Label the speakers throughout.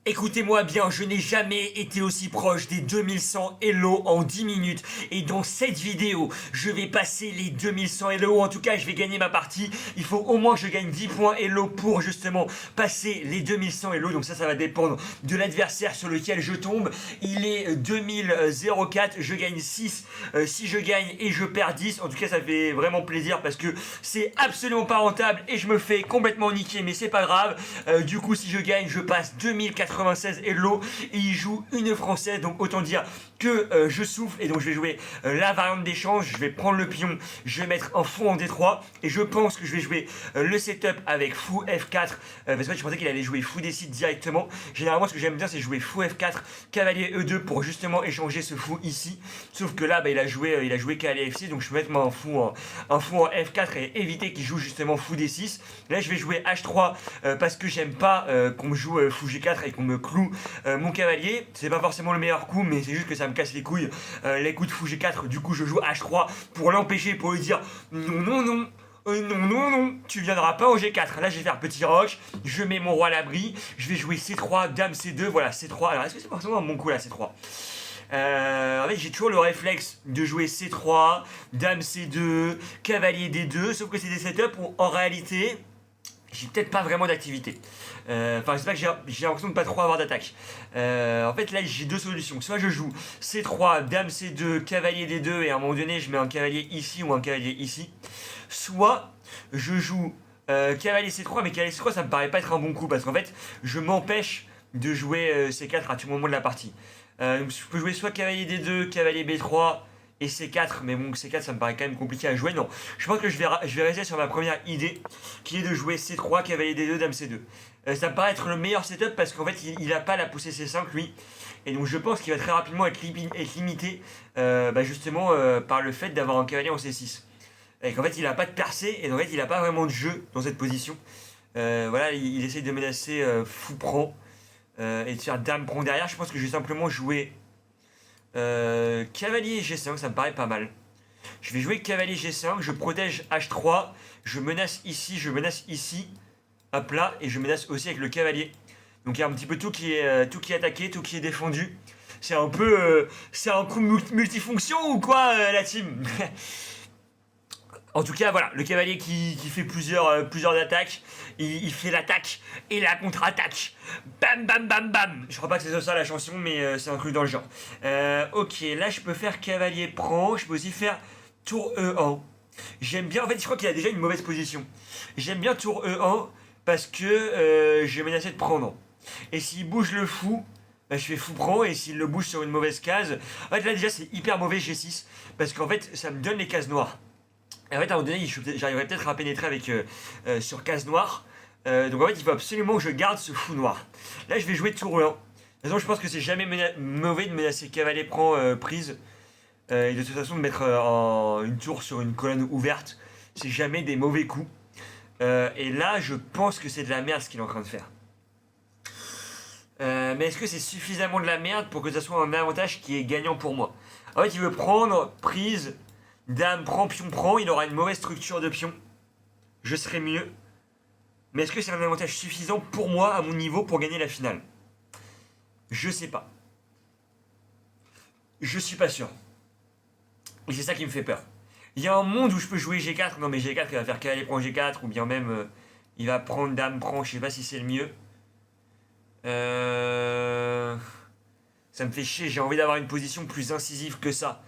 Speaker 1: Écoutez-moi bien, je n'ai jamais été aussi proche des 2100 Elo en 10 minutes. Et dans cette vidéo, je vais passer les 2100 Elo. En tout cas, je vais gagner ma partie. Il faut au moins que je gagne 10 points Elo pour justement passer les 2100 Elo. Donc ça va dépendre de l'adversaire sur lequel je tombe. Il est 2004, je gagne 6. Si je gagne et je perds 10, en tout cas, ça fait vraiment plaisir parce que c'est absolument pas rentable et je me fais complètement niquer. Mais c'est pas grave. Du coup, si je gagne, je passe 2096 Hello et il joue une française, donc autant dire que je souffle. Et donc je vais jouer la variante d'échange, je vais prendre le pion, je vais mettre un fou en D3 et je pense que je vais jouer le setup avec fou F4 parce que je pensais qu'il allait jouer fou D6 directement. Généralement ce que j'aime bien c'est jouer fou F4, cavalier E2 pour justement échanger ce fou ici, sauf que là il a joué cavalier F6, donc je peux mettre un fou en F4 et éviter qu'il joue justement fou D6. Là je vais jouer H3 parce que j'aime pas qu'on me joue fou G4 et qu'on me cloue mon cavalier. C'est pas forcément le meilleur coup, mais c'est juste que ça me casse les couilles les coups de fou G4. Du coup je joue H3 pour l'empêcher, pour lui dire non, non, tu viendras pas au G4. Là, je vais faire petit roc, je mets mon roi à l'abri, je vais jouer C3, dame C2, voilà, C3. Alors, est-ce que c'est forcément un bon coup là, C3 en fait, j'ai toujours le réflexe de jouer C3, dame C2, cavalier D2, sauf que c'est des setups où, en réalité, j'ai peut-être pas vraiment d'activité. Enfin, c'est pas que j'ai l'impression de pas trop avoir d'attaque. En fait, là, j'ai deux solutions. Soit je joue C3, dame C2, cavalier D2, et à un moment donné, je mets un cavalier ici ou un cavalier ici. Soit je joue cavalier C3, mais cavalier C3, ça me paraît pas être un bon coup, parce qu'en fait, je m'empêche de jouer C4 à tout moment de la partie. Je peux jouer soit cavalier D2, cavalier B3 et C4, mais bon, C4 ça me paraît quand même compliqué à jouer. Non, je pense que je vais rester sur ma première idée qui est de jouer C3, cavalier D2, dame C2. Ça me paraît être le meilleur setup parce qu'en fait il a pas la poussée C5 lui, et donc je pense qu'il va très rapidement être limité justement par le fait d'avoir un cavalier en C6. Et qu'en fait il a pas de percée et en fait il a pas vraiment de jeu dans cette position. Voilà, il essaye de menacer fou prend et de faire dame prend derrière. Je pense que je vais simplement jouer cavalier G5, ça me paraît pas mal. Je vais jouer cavalier G5, je protège H3, je menace ici, je menace ici, hop là, et je menace aussi avec le cavalier. Donc il y a un petit peu tout qui est attaqué, tout qui est défendu. C'est un peu, c'est un coup multifonction ou quoi la team. En tout cas, voilà, le cavalier qui fait plusieurs attaques, il fait l'attaque et la contre-attaque. Bam, bam, bam, bam. Je crois pas que c'est ça la chanson, mais c'est un truc dans le genre. Ok, là je peux faire cavalier prend, je peux aussi faire tour E1. J'aime bien, en fait, je crois qu'il a déjà une mauvaise position. J'aime bien tour E1 parce que je vais menacer de prendre. Et s'il bouge le fou, bah, je fais fou prend, et s'il le bouge sur une mauvaise case, en fait là déjà c'est hyper mauvais G6 parce qu'en fait ça me donne les cases noires. Et en fait, à un moment donné, j'arriverai peut-être à pénétrer avec sur case noire. Donc en fait, il faut absolument que je garde ce fou noir. Là, je vais jouer tour 1. De toute façon, je pense que c'est jamais mauvais de menacer cavalier prend prise. Et de toute façon, de mettre une tour sur une colonne ouverte, c'est jamais des mauvais coups. Et là, je pense que c'est de la merde ce qu'il est en train de faire. Mais est-ce que c'est suffisamment de la merde pour que ça soit un avantage qui est gagnant pour moi? En fait, il veut prendre prise. Dame prend, pion prend, il aura une mauvaise structure de pion. Je serai mieux. Mais est-ce que c'est un avantage suffisant pour moi, à mon niveau, pour gagner la finale? Je sais pas. Je suis pas sûr. Et c'est ça qui me fait peur. Il y a un monde où je peux jouer G4. Non mais G4 il va faire cavalier prend G4. Ou bien même il va prendre dame prend. Je sais pas si c'est le mieux. Ça me fait chier. J'ai envie d'avoir une position plus incisive que ça.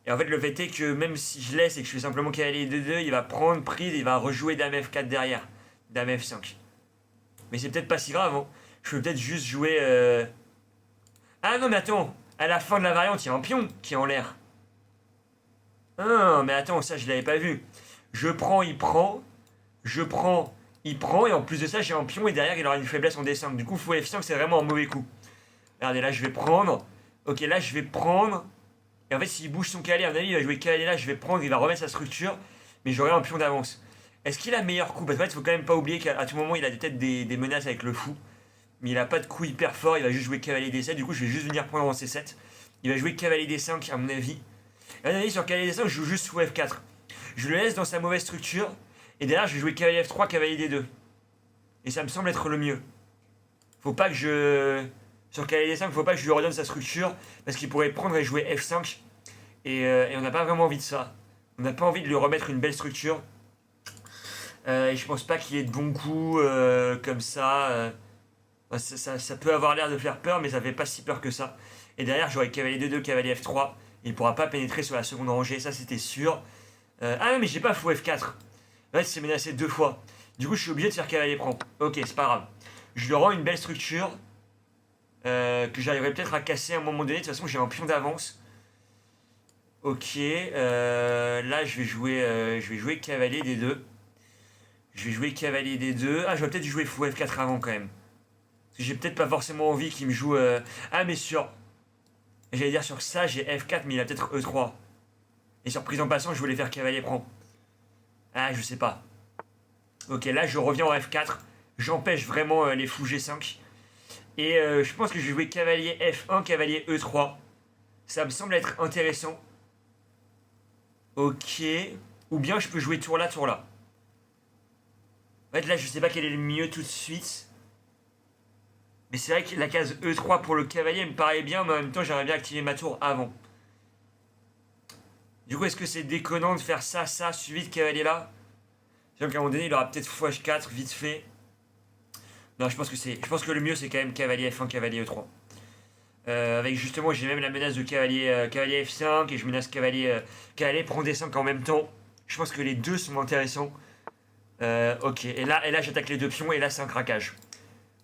Speaker 1: Et en fait, le fait est que même si je laisse et que je fais simplement cavalier D2, il va prendre prise et il va rejouer dame F4 derrière. Dame F5. Mais c'est peut-être pas si grave, hein. Je peux peut-être juste jouer... Ah non, mais attends. À la fin de la variante, il y a un pion qui est en l'air. Ah, mais attends, ça, je l'avais pas vu. Je prends, il prend. Je prends, il prend. Et en plus de ça, j'ai un pion et derrière, il aura une faiblesse en D5. Du coup, fou F5, c'est vraiment un mauvais coup. Regardez, là, je vais prendre. Ok, là, je vais prendre... Et en fait, s'il bouge son cavalier, à mon avis, il va jouer cavalier là, je vais prendre, il va remettre sa structure, mais j'aurai un pion d'avance. Est-ce qu'il a meilleur coup? Parce qu'en fait, il faut quand même pas oublier qu'à tout moment, il a peut-être des menaces avec le fou, mais il a pas de coup hyper fort, il va juste jouer cavalier D7, du coup, je vais juste venir prendre en C7. Il va jouer cavalier D5, à mon avis. Et à mon avis, sur cavalier D5, je joue juste fou F4. Je le laisse dans sa mauvaise structure, et derrière, je vais jouer cavalier F3, cavalier D2. Et ça me semble être le mieux. Faut pas que je... Sur cavalier D5, faut pas que je lui redonne sa structure, parce qu'il pourrait prendre et jouer F5, et on n'a pas vraiment envie de ça. On n'a pas envie de lui remettre une belle structure. Et je pense pas qu'il ait de bons coups comme ça. Ça peut avoir l'air de faire peur, mais ça fait pas si peur que ça. Et derrière, j'aurai cavalier D2, cavalier F3. Il pourra pas pénétrer sur la seconde rangée, ça c'était sûr. Ah non, mais j'ai pas fou F4. Ouais, c'est menacé 2 fois. Du coup, je suis obligé de faire cavalier prend. Ok, c'est pas grave. Je lui rends une belle structure que j'arriverai peut-être à casser à un moment donné. De toute façon, j'ai un pion d'avance. Ok, là je vais jouer cavalier D2. Je vais jouer cavalier D2. Ah, je vais peut-être jouer fou F4 avant quand même. Parce que j'ai peut-être pas forcément envie qu'il me joue. Ah, mais sur. J'allais dire sur ça, j'ai F4, mais il a peut-être E3. Et sur prise en passant, je voulais faire cavalier prend. Ah, je sais pas. Ok, là je reviens en F4. J'empêche vraiment les fous G5. Et je pense que je vais jouer cavalier F1, cavalier E3. Ça me semble être intéressant. Ok. Ou bien je peux jouer tour là, tour là. En fait, là, je sais pas quel est le mieux tout de suite. Mais c'est vrai que la case E3 pour le cavalier me paraît bien, mais en même temps, j'aimerais bien activer ma tour avant. Du coup, est-ce que c'est déconnant de faire ça, ça, suivi de cavalier là? Donc qu'à un moment donné, il aura peut-être fou H4, vite fait. Non, je pense que le mieux, c'est quand même cavalier F1, cavalier E3. Avec justement, j'ai même la menace de cavalier F5 et je menace cavalier prend D5 en même temps. Je pense que les deux sont intéressants. Ok, et là j'attaque les deux pions et là c'est un craquage.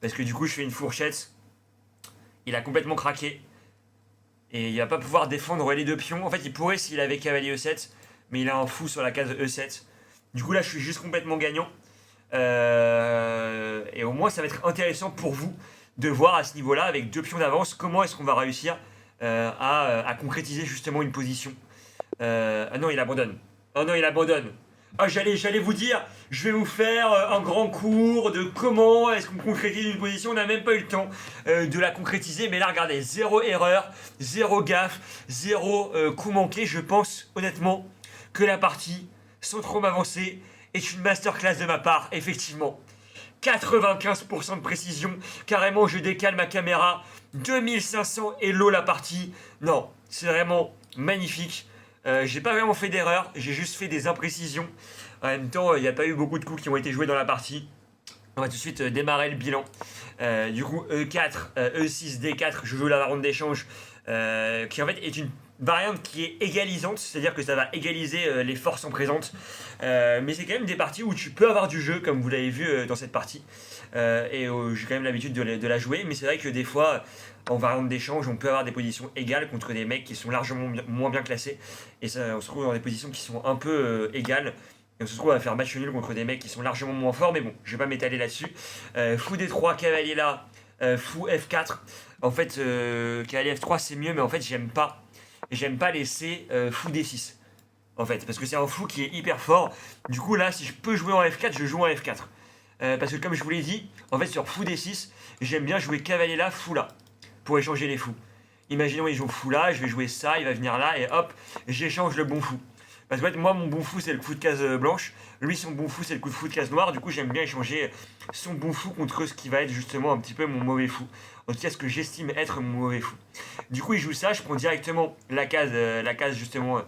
Speaker 1: Parce que du coup je fais une fourchette. Il a complètement craqué. Et il va pas pouvoir défendre les deux pions. En fait il pourrait s'il avait cavalier E7. Mais il a un fou sur la case E7. Du coup là je suis juste complètement gagnant. Et au moins ça va être intéressant pour vous de voir à ce niveau là avec deux pions d'avance comment est-ce qu'on va réussir à concrétiser justement une position. Ah non il abandonne. Oh non il abandonne. Ah, j'allais vous dire, je vais vous faire un grand cours de comment est-ce qu'on concrétise une position. On n'a même pas eu le temps de la concrétiser. Mais là, regardez, zéro erreur, zéro gaffe, zéro coup manqué. Je pense honnêtement que la partie, sans trop m'avancer, est une masterclass de ma part, effectivement. 95% de précision. Carrément, je décale ma caméra. 2500 hello la partie. Non, c'est vraiment magnifique. J'ai pas vraiment fait d'erreur, j'ai juste fait des imprécisions. En même temps, il n'y a pas eu beaucoup de coups qui ont été joués dans la partie. On va tout de suite démarrer le bilan. Du coup, E4, E6, D4, je joue la ronde d'échange, qui en fait est une variante qui est égalisante, c'est-à-dire que ça va égaliser les forces en présente. Mais c'est quand même des parties où tu peux avoir du jeu, comme vous l'avez vu dans cette partie. Et j'ai quand même l'habitude de la jouer, mais c'est vrai que des fois, en variante d'échange, on peut avoir des positions égales contre des mecs qui sont largement moins bien classés. Et ça, on se trouve dans des positions qui sont un peu égales. Et on se trouve à faire match nul contre des mecs qui sont largement moins forts, mais bon, je vais pas m'étaler là-dessus. Fou D3, cavalier là, fou F4. En fait, cavalier F3 c'est mieux, mais en fait j'aime pas. J'aime pas laisser fou D6. En fait, parce que c'est un fou qui est hyper fort. Du coup là, si je peux jouer en F4, je joue en F4. Parce que comme je vous l'ai dit, en fait sur fou D6, j'aime bien jouer cavalier là, fou là, pour échanger les fous. Imaginons il joue fou là, je vais jouer ça, il va venir là, et hop, j'échange le bon fou. Parce que en fait, moi, mon bon fou, c'est le coup de case blanche. Lui, son bon fou, c'est le coup de fou de case noire. Du coup, j'aime bien échanger son bon fou contre ce qui va être justement un petit peu mon mauvais fou. En tout cas, ce que j'estime être mon mauvais fou. Du coup, il joue ça. Je prends directement la case justement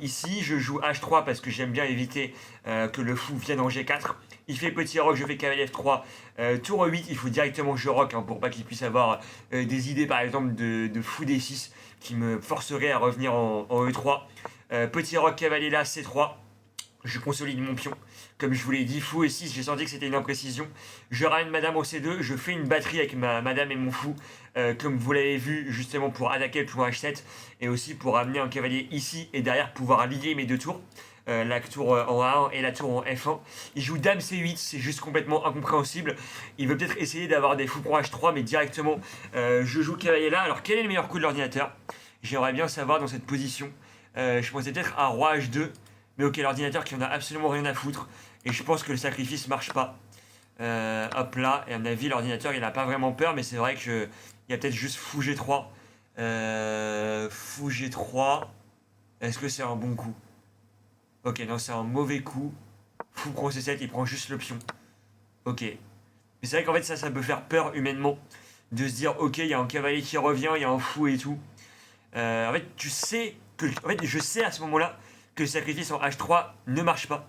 Speaker 1: ici. Je joue H3 parce que j'aime bien éviter que le fou vienne en G4. Il fait petit rock, je fais cavalier F3. Tour 8, il faut directement que je rock pour pas qu'il puisse avoir des idées, par exemple, de fou D6 qui me forcerait à revenir en E3. Petit roc cavalier là, C3. Je consolide mon pion. Comme je vous l'ai dit, fou E6, j'ai senti que c'était une imprécision. Je ramène madame au C2, je fais une batterie avec ma madame et mon fou. Comme vous l'avez vu, justement pour attaquer le pion H7. Et aussi pour amener un cavalier ici et derrière pouvoir lier mes deux tours. La tour en A1 et la tour en F1. Il joue dame C8, c'est juste complètement incompréhensible. Il veut peut-être essayer d'avoir des fous pour H3, mais directement je joue cavalier là. Alors quel est le meilleur coup de l'ordinateur? J'aimerais bien savoir dans cette position. Je pensais peut-être à roi H2, mais ok, l'ordinateur qui en a absolument rien à foutre, et je pense que le sacrifice marche pas. Hop là, et à mon avis, l'ordinateur il a pas vraiment peur, mais c'est vrai qu'il y a peut-être juste fou G3. Fou G3, est-ce que c'est un bon coup? Ok, non, c'est un mauvais coup. Fou prend C7, il prend juste le pion. Ok. Mais c'est vrai qu'en fait ça peut faire peur humainement. De se dire ok il y a un cavalier qui revient, il y a un fou et tout. En fait tu sais que... En fait je sais à ce moment-là que le sacrifice en H3 ne marche pas.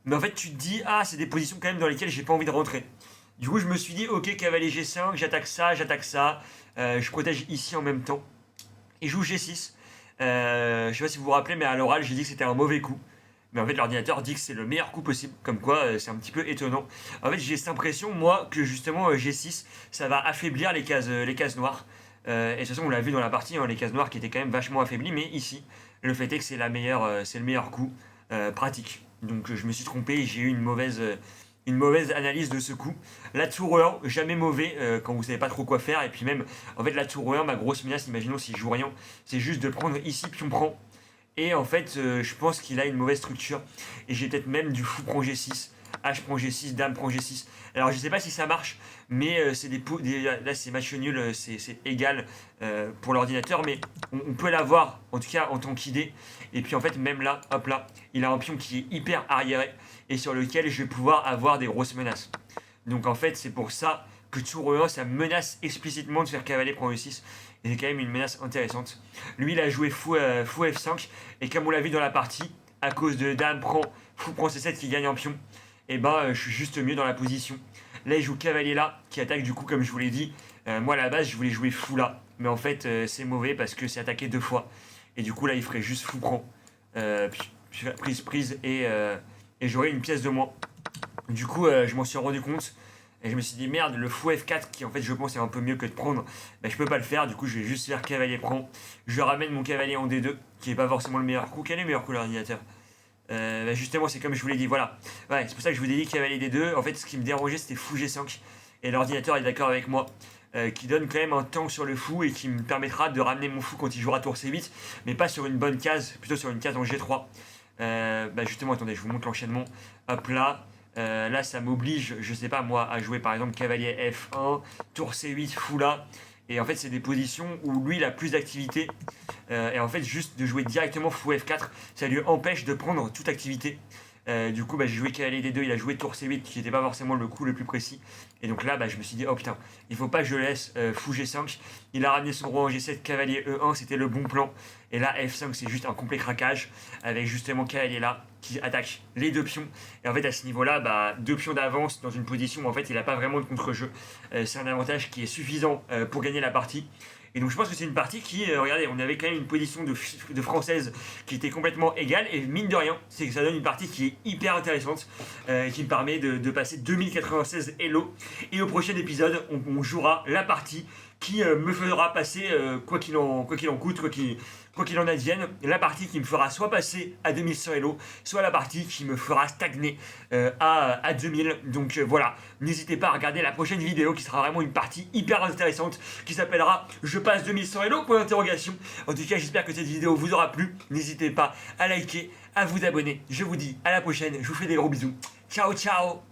Speaker 1: Mais en fait tu te dis ah c'est des positions quand même dans lesquelles j'ai pas envie de rentrer. Du coup je me suis dit ok cavalier G5, j'attaque ça. Je protège ici en même temps. Et je joue G6. Je sais pas si vous vous rappelez mais à l'oral j'ai dit que c'était un mauvais coup. Mais en fait, l'ordinateur dit que c'est le meilleur coup possible. Comme quoi, c'est un petit peu étonnant. En fait, j'ai cette impression, moi, que justement G6, ça va affaiblir les cases noires. Et de toute façon, on l'a vu dans la partie, hein, les cases noires qui étaient quand même vachement affaiblies. Mais ici, le fait est que c'est c'est le meilleur coup pratique. Donc, je me suis trompé et j'ai eu une mauvaise analyse de ce coup. La tour 1, jamais mauvais quand vous savez pas trop quoi faire. Et puis même, en fait, la tour 1, ma grosse menace, imaginons si je joue rien, c'est juste de prendre ici, puis on prend. Et en fait, je pense qu'il a une mauvaise structure. Et j'ai peut-être même du fou prend G6, H prend G6, Dame prend G6. Alors je sais pas si ça marche, mais c'est là c'est match nul, c'est égal pour l'ordinateur. Mais on peut l'avoir, en tout cas en tant qu'idée. Et puis en fait, même là, hop là, il a un pion qui est hyper arriéré et sur lequel je vais pouvoir avoir des grosses menaces. Donc en fait, c'est pour ça que tour E1, ça menace explicitement de faire cavalier prend E6. Et c'est quand même une menace intéressante. Lui, il a joué fou F5. Et comme on l'a vu dans la partie, à cause de Dame prend, fou prend C7 qui gagne un pion, et ben je suis juste mieux dans la position. Là, il joue cavalier là, qui attaque du coup, comme je vous l'ai dit. Moi, à la base, je voulais jouer fou là. Mais en fait, c'est mauvais parce que c'est attaqué 2 fois. Et du coup, là, il ferait juste fou prend. Prise, et j'aurais une pièce de moins. Du coup, je m'en suis rendu compte. Et je me suis dit, merde, le fou F4, qui en fait je pense est un peu mieux que de prendre, bah, je peux pas le faire. Du coup, je vais juste faire cavalier prend. Je ramène mon cavalier en D2, qui est pas forcément le meilleur coup. Quel est le meilleur coup, l'ordinateur bah, justement, c'est comme je vous l'ai dit, voilà. Ouais, c'est pour ça que je vous ai dit cavalier D2. En fait, ce qui me dérangeait, c'était fou G5. Et l'ordinateur est d'accord avec moi. Qui donne quand même un temps sur le fou et qui me permettra de ramener mon fou quand il jouera tour C8, mais pas sur une bonne case, plutôt sur une case en G3. Bah justement, attendez, je vous montre l'enchaînement. Hop là. Là, ça m'oblige, je sais pas moi, à jouer par exemple cavalier F1, tour C8, fou là. Et en fait, c'est des positions où lui, il a plus d'activité. Et en fait, juste de jouer directement fou F4, ça lui empêche de prendre toute activité. Du coup, bah, j'ai joué cavalier D2, il a joué tour C8, qui n'était pas forcément le coup le plus précis. Et donc là, bah, je me suis dit, oh putain, il faut pas que je laisse fou G5. Il a ramené son roi en G7, cavalier E1, c'était le bon plan. Et là, F5, c'est juste un complet craquage, avec justement cavalier là, qui attaque les 2 pions. Et en fait, à ce niveau-là, bah, 2 pions d'avance dans une position où en fait, il n'a pas vraiment de contre-jeu. C'est un avantage qui est suffisant pour gagner la partie. Et donc je pense que c'est une partie qui, regardez, on avait quand même une position de française qui était complètement égale. Et mine de rien, c'est que ça donne une partie qui est hyper intéressante, qui me permet de passer 2096 Elo. Et au prochain épisode, on jouera la partie qui me fera passer, quoi qu'il en coûte, quoi qu'il en advienne, la partie qui me fera soit passer à 2100 Elo, soit la partie qui me fera stagner à 2000. Donc voilà, n'hésitez pas à regarder la prochaine vidéo qui sera vraiment une partie hyper intéressante qui s'appellera Je passe 2100 Elo pour l'interrogation. En tout cas, j'espère que cette vidéo vous aura plu. N'hésitez pas à liker, à vous abonner. Je vous dis à la prochaine, je vous fais des gros bisous. Ciao, ciao!